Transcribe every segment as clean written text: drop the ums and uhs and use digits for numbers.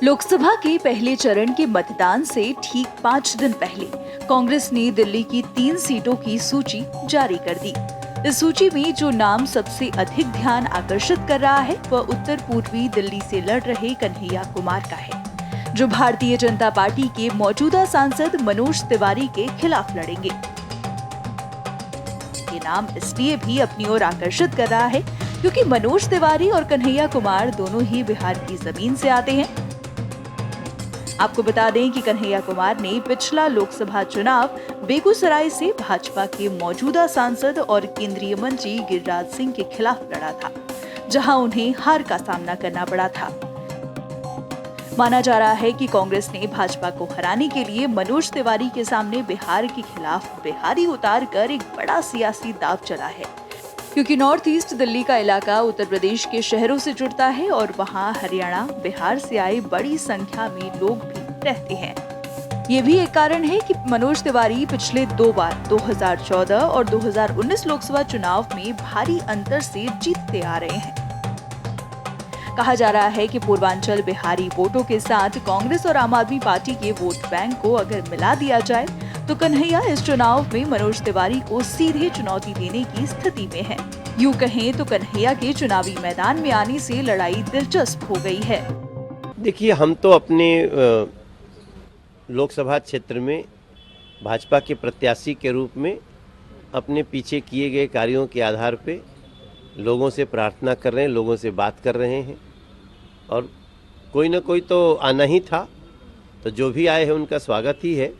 लोकसभा के पहले चरण के मतदान से ठीक 5 दिन पहले कांग्रेस ने दिल्ली की 3 सीटों की सूची जारी कर दी। इस सूची में जो नाम सबसे अधिक ध्यान आकर्षित कर रहा है वह उत्तर पूर्वी दिल्ली से लड़ रहे कन्हैया कुमार का है, जो भारतीय जनता पार्टी के मौजूदा सांसद मनोज तिवारी के खिलाफ लड़ेंगे। ये नाम इसलिए भी अपनी ओर आकर्षित कर रहा है क्योंकि मनोज तिवारी और कन्हैया कुमार दोनों ही बिहार की जमीन से आते हैं। आपको बता दें कि कन्हैया कुमार ने पिछला लोकसभा चुनाव बेगूसराय से भाजपा के मौजूदा सांसद और केंद्रीय मंत्री गिरिराज सिंह के खिलाफ लड़ा था, जहां उन्हें हार का सामना करना पड़ा था। माना जा रहा है कि कांग्रेस ने भाजपा को हराने के लिए मनोज तिवारी के सामने बिहार के खिलाफ बिहारी उतारकर एक बड़ा सियासी दांव चला है, क्योंकि नॉर्थ ईस्ट दिल्ली का इलाका उत्तर प्रदेश के शहरों से जुड़ता है और वहां हरियाणा, बिहार से आए बड़ी संख्या में लोग भी रहते हैं। ये भी एक कारण है कि मनोज तिवारी पिछले 2 बार 2014 और 2019 लोकसभा चुनाव में भारी अंतर से जीतते आ रहे हैं। कहा जा रहा है कि पूर्वांचल बिहारी वोटों के साथ कांग्रेस और आम आदमी पार्टी के वोट बैंक को अगर मिला दिया जाए तो कन्हैया इस चुनाव में मनोज तिवारी को सीधे चुनौती देने की स्थिति में है। यूं कहें तो कन्हैया के चुनावी मैदान में आने से लड़ाई दिलचस्प हो गई है। देखिए, हम तो अपने लोकसभा क्षेत्र में भाजपा के प्रत्याशी के रूप में अपने पीछे किए गए कार्यों के आधार पे लोगों से प्रार्थना कर रहे हैं, लोगों से बात कर रहे हैं और कोई ना कोई तो आना ही था, तो जो भी आए हैं उनका स्वागत ही है।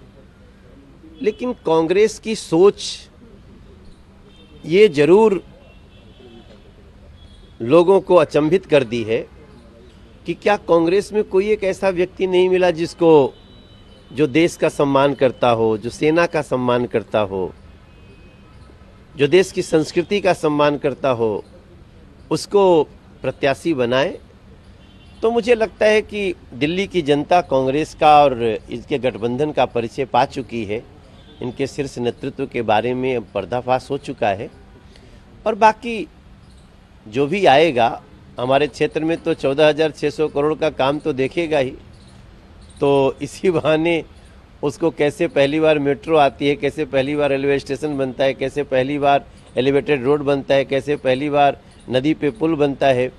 लेकिन कांग्रेस की सोच ये जरूर लोगों को अचंभित कर दी है कि क्या कांग्रेस में कोई एक ऐसा व्यक्ति नहीं मिला जिसको जो देश का सम्मान करता हो, जो सेना का सम्मान करता हो, जो देश की संस्कृति का सम्मान करता हो, उसको प्रत्याशी बनाए। तो मुझे लगता है कि दिल्ली की जनता कांग्रेस का और इसके गठबंधन का परिचय पा चुकी है। इनके शीर्ष नेतृत्व के बारे में पर्दाफाश हो चुका है और बाकी जो भी आएगा हमारे क्षेत्र में तो 14,600 करोड़ का काम तो देखेगा ही। तो इसी बहाने उसको कैसे पहली बार मेट्रो आती है, कैसे पहली बार रेलवे स्टेशन बनता है, कैसे पहली बार एलिवेटेड रोड बनता है, कैसे पहली बार नदी पे पुल बनता है,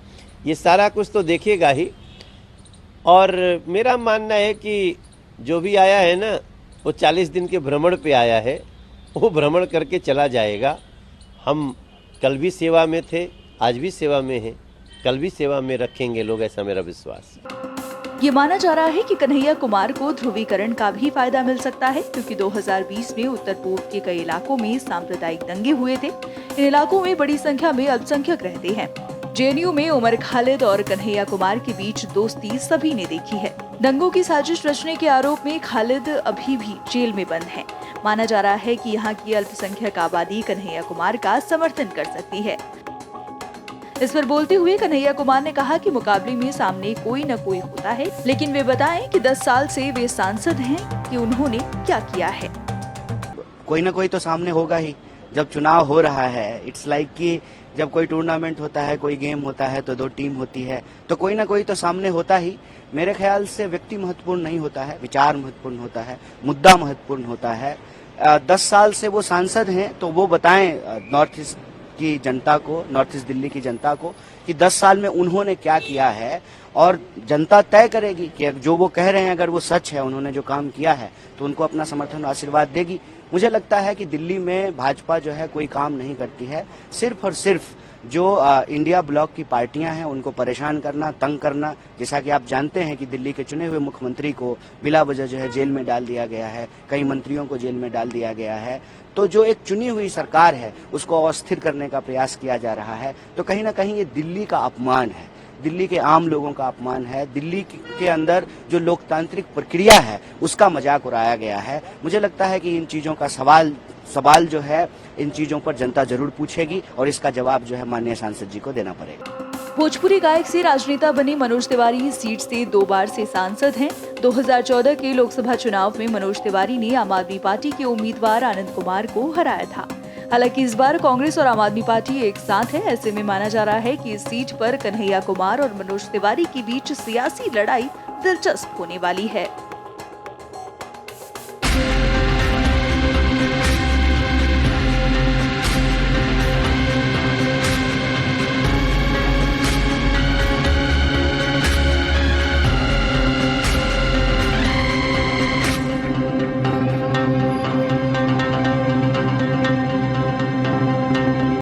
ये सारा कुछ तो देखेगा ही। और मेरा मानना है कि जो भी आया है ना, वो 40 दिन के भ्रमण पे आया है, वो भ्रमण करके चला जाएगा। हम कल भी सेवा में थे, आज भी सेवा में हैं, कल भी सेवा में रखेंगे लोग, ऐसा मेरा विश्वास है। ये माना जा रहा है कि कन्हैया कुमार को ध्रुवीकरण का भी फायदा मिल सकता है, क्योंकि 2020 में उत्तर पूर्व के कई इलाकों में सांप्रदायिक दंगे हुए थे। इन इलाकों में बड़ी संख्या में अल्पसंख्यक रहते हैं। जेएनयू में उमर खालिद और कन्हैया कुमार के बीच दोस्ती सभी ने देखी है। दंगों की साजिश रचने के आरोप में खालिद अभी भी जेल में बंद है। माना जा रहा है कि यहाँ की अल्पसंख्यक आबादी कन्हैया कुमार का समर्थन कर सकती है। इस पर बोलते हुए कन्हैया कुमार ने कहा कि मुकाबले में सामने कोई न कोई होता है, लेकिन वे बताएं कि 10 साल से वे सांसद हैं कि उन्होंने क्या किया है। कोई न कोई तो सामने होगा ही। जब चुनाव हो रहा है, इट्स लाइक कि जब कोई टूर्नामेंट होता है, कोई गेम होता है तो 2 टीम होती है, तो कोई ना कोई तो सामने होता ही। मेरे ख्याल से व्यक्ति महत्वपूर्ण नहीं होता है, विचार महत्वपूर्ण होता है, मुद्दा महत्वपूर्ण होता है। 10 साल से वो सांसद हैं तो वो बताएं नॉर्थ ईस्ट की जनता को, नॉर्थ ईस्ट दिल्ली की जनता को कि 10 साल में उन्होंने क्या किया है, और जनता तय करेगी कि जो वो कह रहे हैं अगर वो सच है, उन्होंने जो काम किया है, तो उनको अपना समर्थन और आशीर्वाद देगी। मुझे लगता है कि दिल्ली में भाजपा जो है कोई काम नहीं करती है, सिर्फ और सिर्फ जो इंडिया ब्लॉक की पार्टियां हैं उनको परेशान करना, तंग करना। जैसा कि आप जानते हैं कि दिल्ली के चुने हुए मुख्यमंत्री को बिला वजह जो है जेल में डाल दिया गया है, कई मंत्रियों को जेल में डाल दिया गया है। तो जो एक चुनी हुई सरकार है उसको अस्थिर करने का प्रयास किया जा रहा है। तो कहीं ना कहीं ये दिल्ली का अपमान है, दिल्ली के आम लोगों का अपमान है, दिल्ली के अंदर जो लोकतांत्रिक प्रक्रिया है उसका मजाक उड़ाया गया है। मुझे लगता है कि इन चीजों का सवाल जो है, इन चीजों पर जनता जरूर पूछेगी और इसका जवाब जो है माननीय सांसद जी को देना पड़ेगा। भोजपुरी गायक से राजनेता बने मनोज तिवारी इस सीट से 2 बार से सांसद हैं। 2014 के लोकसभा चुनाव में मनोज तिवारी ने आम आदमी पार्टी के उम्मीदवार आनंद कुमार को हराया था। हालांकि इस बार कांग्रेस और आम आदमी पार्टी एक साथ है। ऐसे में माना जा रहा है कि इस सीट पर कन्हैया कुमार और मनोज तिवारी के बीच सियासी लड़ाई दिलचस्प होने वाली है।